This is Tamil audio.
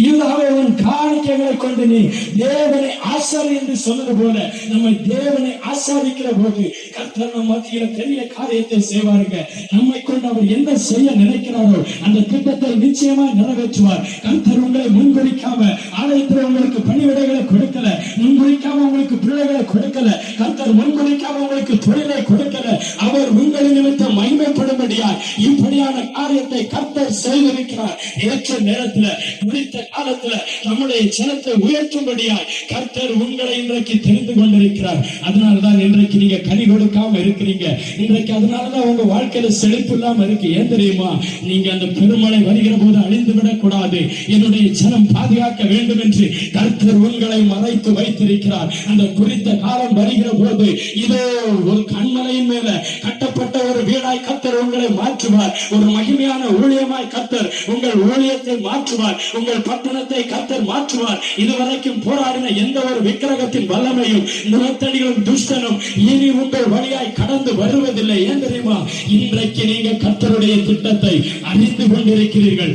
யூதாவே உன் காணிக்கைகளை கொண்டு நீ தேவனை ஆசாரி என்று சொன்னது போல நம்ம தேவனை ஆசாரிக்கிற போது கர்த்தர் நம் மத்தியில பெரிய காரியத்தை செய்வாருங்க. நம்மை கொண்டு அவர் என்ன செய்ய நினைக்கிறாரோ அந்த திட்டத்தை நிச்சயமா நிறைவேற்றுவார். கர்த்தர் உங்களை முன்குறிக்காம ஆலயத்தில் உங்களுக்கு பணிவிடைகளை கொடுக்கல, முன்குறிக்காம உங்களுக்கு பிள்ளைகளை கொடுக்கல, கர்த்தர் முன்குறிக்காம உங்களுக்கு தொழிலை கொடுக்கல. அவர் உங்களின் நிமித்தம் மகிமைப்படும்படியாய் இப்படியான காரியத்தை கர்த்தர் செய்திருக்கிறார். ஏற்ற நேரத்துல குறித்த காலத்துல நம்முடைய ஜனத்தை உயர்த்தும்படியாய் கர்த்தர் உங்களை இன்றைக்கு தெரிந்து கொண்டிருக்கிறார். அதனாலதான் இன்றைக்கு நீங்க கனி கொடுக்காம இருக்கிறீங்க. இன்றைக்கு அதனாலதான் உங்க வாழ்க்கையில செழிப்பு இல்லாம இருக்கு. ஏன் தெரியுமா? நீங்க அந்த பெருமழை வருகிற போது அழிந்து விடக் கூடாது, என்னுடைய ஜனம் பாதுகாக்க வேண்டும் என்று கர்த்தர் உங்களை மறைத்து வைத்திருக்கிறார். அந்த குறித்த காலம் வருகிற போது இதோ ஒரு கண்மலையின் மேல கட்டப்பட்ட ஒரு வீடாய் கர்த்தர் உங்களை மாற்றுவார். ஒரு மகிமையான ஊழியமாய் கர்த்தர் உங்கள் ஊழியத்தை மாற்றுவார். உங்கள் பட்டணத்தை கர்த்தர் மாற்றுவார். இதுவரைக்கும் போராடின எந்த ஒரு விக்கிரகத்தின் வல்லமையும் நிலத்தடிகளும் துஷ்டனும் இனி உங்கள் வழியாய் கடந்து வருவதில்லை. ஏன் தெரியுமா? இன்றைக்கு நீங்க கர்த்தருடைய திட்டத்தை அறிந்து கொண்டிருக்கிறீர்கள்.